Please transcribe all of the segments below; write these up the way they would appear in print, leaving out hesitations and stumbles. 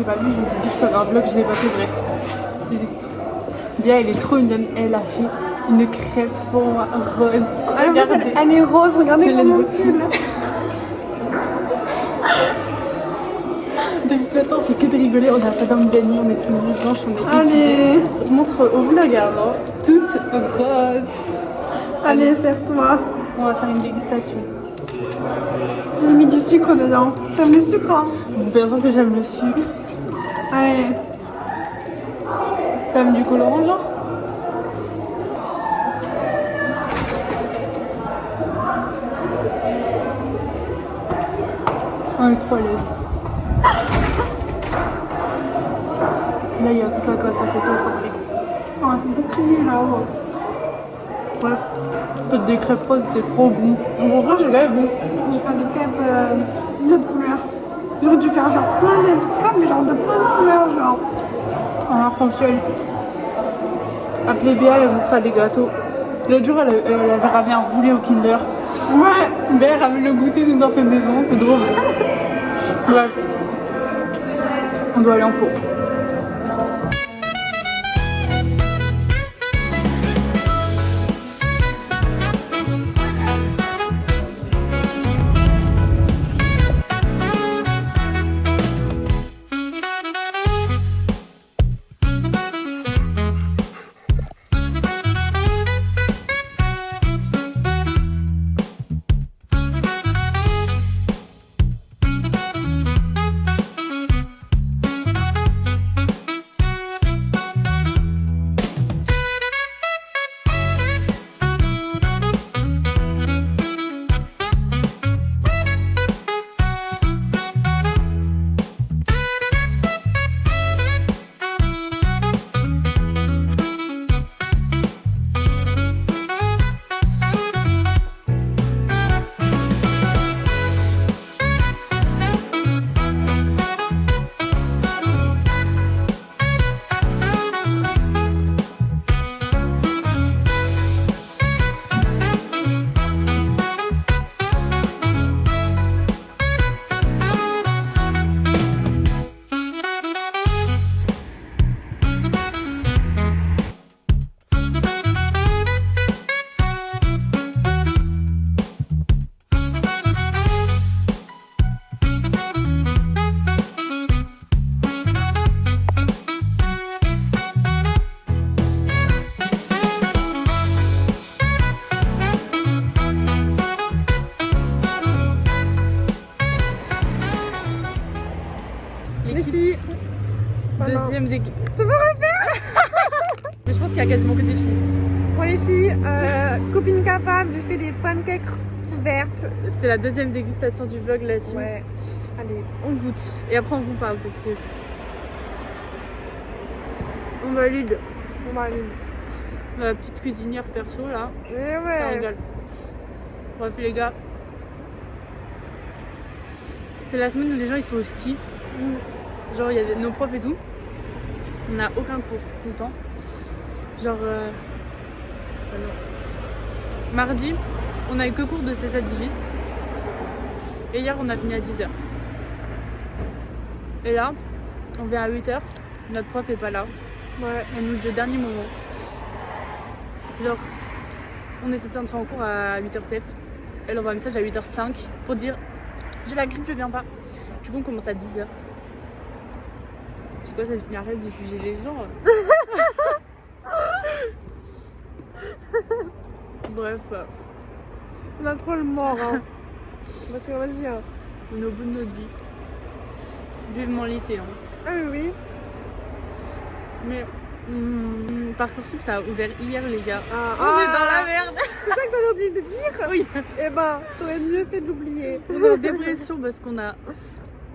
pas vu, je me suis dit que je ferais un vlog, je l'ai pas fait, bref. Léa, elle est trop mignonne, elle a fait une crêpe pour moi rose. Elle est rose, regardez comment c'est. Depuis ce matin, on fait que de rigoler, on n'a pas d'âme d'ennemi, on est sous une blanche, on est Allez, je montre au vlog avant, toute rose. allez, serre-toi. On va faire une dégustation. J'ai mis du sucre dedans. T'aimes le sucre, hein? Bien sûr que j'aime le sucre. Allez. T'aimes du colorant, genre? On est trop à l'aise. Là, il y a toute la classe à côté, on s'en bat les couilles. Oh, c'est beaucoup là-haut. Bref, faites des crêpes roses, c'est trop bon. En vrai, j'ai l'air bon. Je vais faire des crêpes d'une autre couleur. J'aurais dû faire genre plein de petites crêpes, mais genre de plein de couleurs, genre. En arc-en-ciel. Appelez Béa, elle vous fera des gâteaux. L'autre jour, elle avait ramené un roulé au Kinder. Ouais. Béa ramène le goûter, nous en fait maison, c'est drôle. Bref. On doit aller en cours. Les filles. Deuxième des... Tu peux refaire? Mais je pense qu'il y a quasiment que des filles. Bon les filles, copine capable, j'ai fait des pancakes vertes. C'est la deuxième dégustation du vlog là-dessus. Ouais. Allez. On goûte. Et après on vous parle parce que... On valide. On va aller. La petite cuisinière perso là. Eh Ça ouais. régale. Bref les gars. C'est la semaine où les gens ils sont au ski. Genre il y a nos profs et tout. On n'a aucun cours tout le temps. Genre mardi, on a eu que cours de 16 à 18. Et hier on a fini à 10h. Et là, on vient à 8h. Notre prof est pas là. Ouais. Elle nous le dit au dernier moment. Genre, on est censé entrer en cours à 8h07. Elle envoie un message à 8h05 pour dire j'ai la grippe, je viens pas. Du coup, on commence à 10h. C'est quoi ça? Mais arrête de juger les gens. Bref, On a trop le mort, hein. Parce que vas-y, hein. on est au bout de notre vie. Vivement l'été. Hein. Ah oui, oui. Mais Parcoursup ça a ouvert hier les gars. On est dans la merde. C'est ça que t'avais oublié de dire? Oui. Eh ben, t'aurais mieux fait de l'oublier. On est en dépression parce qu'on a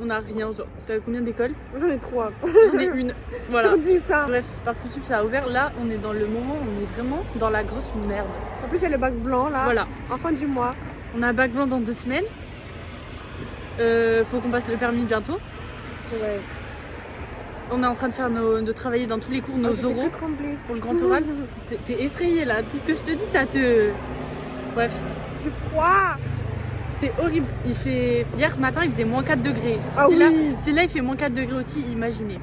rien. Genre, t'as combien d'écoles? J'en ai 3. J'en ai une. Voilà. Sur 10, hein. Bref, Parcoursup ça a ouvert. Là, on est dans le moment où on est vraiment dans la grosse merde. En plus, il y a le bac blanc là. Voilà. En fin du mois. On a un bac blanc dans 2 semaines. Faut qu'on passe le permis bientôt. Ouais. On est en train de travailler dans tous les cours nos oraux trembler. pour le grand oral. T'es effrayée là. Tout ce que je te dis, ça te... Bref. J'ai froid. C'est horrible. Hier matin, il faisait moins 4 degrés. Ah si, oui. là, il fait moins 4 degrés aussi, imaginez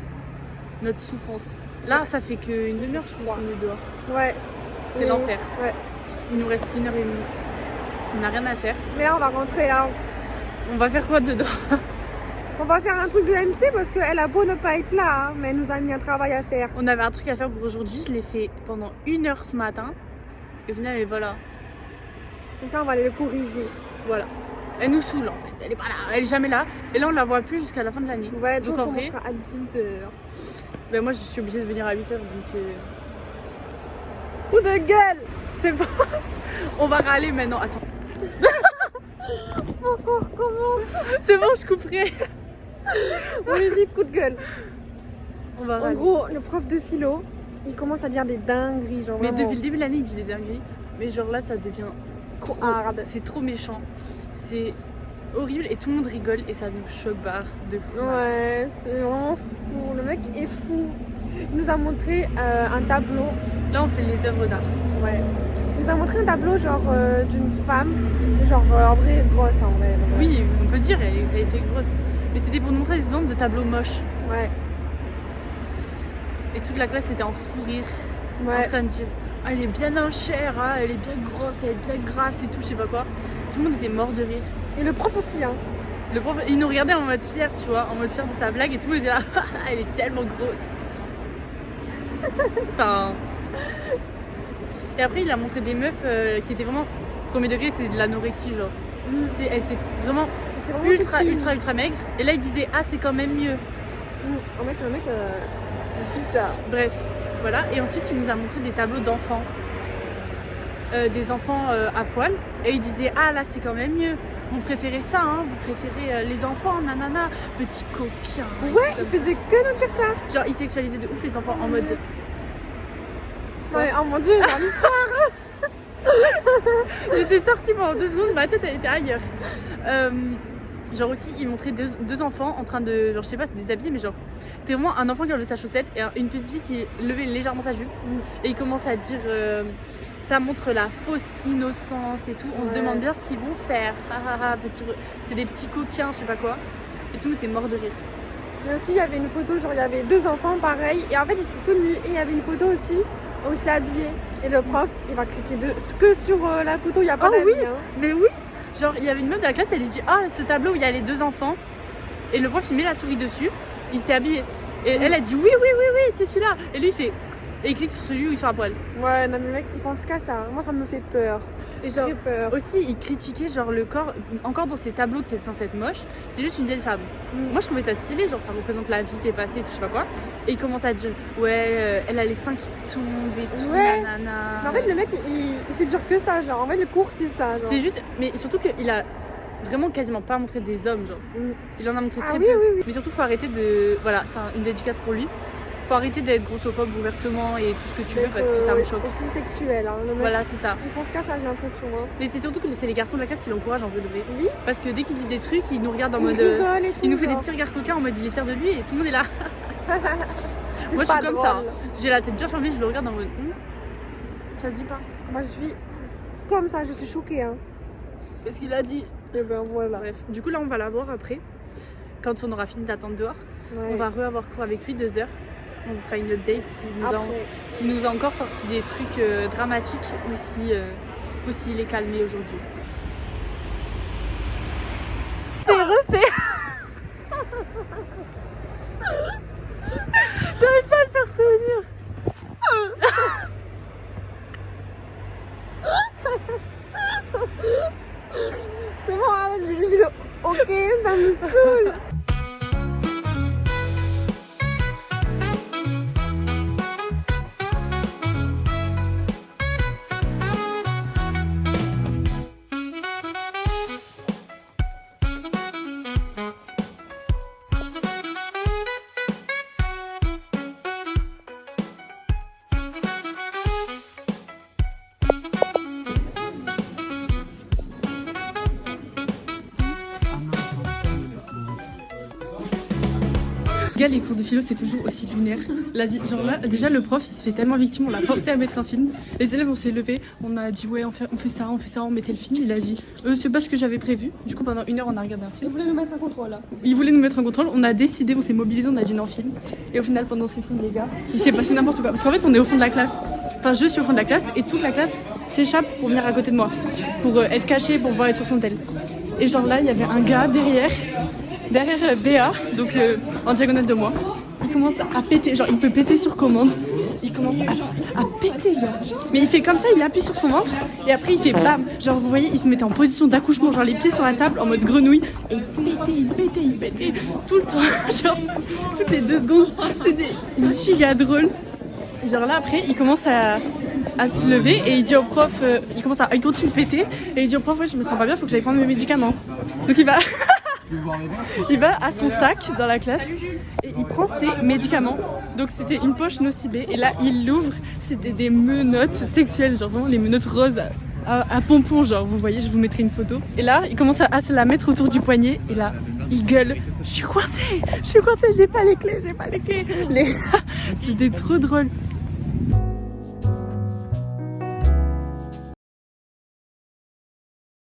notre souffrance. Là, ça fait qu'une demi-heure, je pense, qu'on est dehors. Ouais. C'est l'enfer. Ouais. Il nous reste 1h30. On n'a rien à faire. Mais là, on va rentrer. Hein. On va faire quoi dedans? On va faire un truc de MC parce qu'elle a beau ne pas être là, hein, mais elle nous a mis un travail à faire. On avait un truc à faire pour aujourd'hui. Je l'ai fait pendant 1 heure ce matin. Et au final, elle est voilà. Donc là, on va aller le corriger. Voilà. Elle nous saoule en fait. Elle est pas là. Elle est jamais là. Et là, on la voit plus jusqu'à la fin de l'année. Ouais, donc en on vrai, commencera à 10h. ben moi, je suis obligée de venir à 8h. Donc. Coup de gueule. C'est bon. On va râler maintenant. Attends. Faut qu'on recommence. C'est bon, je couperai. Oui, vite, coup de gueule. On va En râler. gros, le prof de philo, il commence à dire des dingueries, genre Mais vraiment depuis le début de l'année, il dit des dingueries. Mais genre là, ça devient trop hard. C'est trop méchant. C'est horrible et tout le monde rigole et ça nous choque barre de fou. Ouais, c'est vraiment fou. Le mec est fou. Il nous a montré un tableau. Là, on fait les œuvres d'art. Ouais. Il nous a montré un tableau genre d'une femme, genre en vrai grosse en vrai. Donc, Oui, on peut dire, elle était grosse. Mais c'était pour nous montrer des exemples de tableaux moches. Ouais. Et toute la classe était en fou rire, en Ouais. train de dire ah, elle est bien en chair, ah, elle est bien grosse, elle est bien grasse et tout, je sais pas quoi. Tout le monde était mort de rire. Et le prof aussi, hein. Le prof, il nous regardait en mode fier, tu vois, en mode fier de sa blague et tout le monde était là, elle est tellement grosse. Enfin. Et après, il a montré des meufs qui étaient vraiment. Premier degré, c'est de l'anorexie, genre. Tu sais, elles étaient vraiment C'était vraiment ultra, toute fine. ultra maigres. Et là, il disait ah, c'est quand même mieux. Le mec, il dit ça. Bref, voilà. Et ensuite, il nous a montré des tableaux d'enfants. Des enfants à poil. Et il disait ah, là, c'est quand même mieux. Vous préférez ça, hein, vous préférez les enfants, nanana, petit coquin. Ouais, il faisait que nous dire ça. Genre, il sexualisait de ouf les enfants en mode. Ouais, oh mon dieu, genre l'histoire. J'étais sortie pendant 2 secondes, ma tête elle était ailleurs. Genre aussi, il montrait deux enfants en train de, genre je sais pas, se déshabiller, mais genre c'était vraiment un enfant qui enlevait sa chaussette et une petite fille qui levait légèrement sa jupe. Et il commence à dire ça montre la fausse innocence et tout. On se Ouais. demande bien ce qu'ils vont faire. C'est des petits coquins, je sais pas quoi. Et tout le monde était mort de rire. Mais aussi, il y avait une photo, genre il y avait 2 enfants pareil. Et en fait, ils étaient tout nus. Et il y avait une photo aussi où ils étaient habillés. Et le prof, il va cliquer que sur la photo, il n'y a pas Oh d'avis. oui. Hein. Mais oui, genre il y avait une meuf de la classe, elle lui dit ah, ce tableau où il y a les 2 enfants. Et le prof il met la souris dessus, il s'était habillé. Et elle a dit oui, c'est celui-là. Et lui il fait. Et il clique sur celui où ils sont à poil. Ouais, non, mais le mec, il pense qu'à ça. Moi, ça me fait peur. Et genre, J'ai peur. aussi il critiquait genre le corps, encore dans ces tableaux qui est censé être moche, c'est juste une vieille femme. Moi je trouvais ça stylé, genre ça représente la vie qui est passée, tout, je sais pas quoi. Et il commence à dire ouais, elle a les seins qui tombent et tout, Ouais. nanana. Mais en fait, le mec, il sait dire que ça. Genre, en fait, le cours, c'est ça. Genre. C'est juste, mais surtout qu'il a vraiment quasiment pas montré des hommes, genre. Mm. Il en a montré Ah très oui, peu. oui, oui. Mais surtout, faut arrêter de. Voilà, c'est une dédicace pour lui. Faut arrêter d'être grossophobe ouvertement et tout ce que tu veux D'être, parce que ça me ouais, choque. aussi sexuel. Hein, le mec, Voilà, c'est ça. il pense qu'à ça, j'ai l'impression. Hein. Mais c'est surtout que c'est les garçons de la classe qui l'encouragent en vrai de vrai. Oui, Parce que dès qu'il dit des trucs, il nous regarde en il mode. rigole et tout. Il nous fait des genre. petits regards coquins en mode il est fier de lui et tout le monde est là. C'est Moi je pas suis comme ça. drôle. Hein. J'ai la tête bien fermée, je le regarde en mode. Ça se dit pas. Moi, je suis comme ça, je suis choquée. Hein. Qu'est-ce qu'il a dit? Et ben voilà. Bref, du coup là on va la voir après. Quand on aura fini d'attendre dehors. Ouais. On va avoir cours avec lui 2 heures. On vous fera une update Après. s'il nous a encore sorti des trucs dramatiques ou s'il est calmé aujourd'hui. Refait. J'arrive pas à le faire tenir. C'est bon, hein, j'ai dit le ok, ça me saoule. gars, les cours de philo, c'est toujours aussi lunaire. La vie, genre là, déjà, le prof, il se fait tellement victime, on l'a forcé à mettre un film. Les élèves, on s'est levés, on a dit ouais, on fait ça, on mettait le film. Il a dit, c'est pas ce que j'avais prévu. Du coup, pendant 1 heure, on a regardé un film. Il voulait nous mettre un contrôle là. Il voulait nous mettre en contrôle, on a décidé, on s'est mobilisé, on a dit non, film. Et au final, pendant ces films, les gars, il s'est passé n'importe quoi. Parce qu'en fait, on est au fond de la classe. Enfin, je suis au fond de la classe et toute la classe s'échappe pour venir à côté de moi. Pour être caché, pour pouvoir être sur son tel. Et genre là, il y avait un gars derrière Béa, donc en diagonale de moi. Il commence à péter, genre il peut péter sur commande. Il commence à péter, genre. Mais il fait comme ça, il appuie sur son ventre et après il fait bam. Genre vous voyez, il se mettait en position d'accouchement, genre les pieds sur la table en mode grenouille. Et il pétait tout le temps, genre toutes les 2 secondes. C'était giga drôle. Genre là après, il commence à se lever et il dit au prof, il continue de péter et il dit au prof, ouais, je me sens pas bien, faut que j'aille prendre mes médicaments. Donc il va à son sac dans la classe et il prend ses médicaments. Donc c'était une poche nocibée et là il l'ouvre, c'était des menottes sexuelles, genre vraiment les menottes roses à pompons, genre vous voyez, je vous mettrai une photo. Et là il commence à se la mettre autour du poignet et là il gueule, je suis coincée, j'ai pas les clés. C'était trop drôle.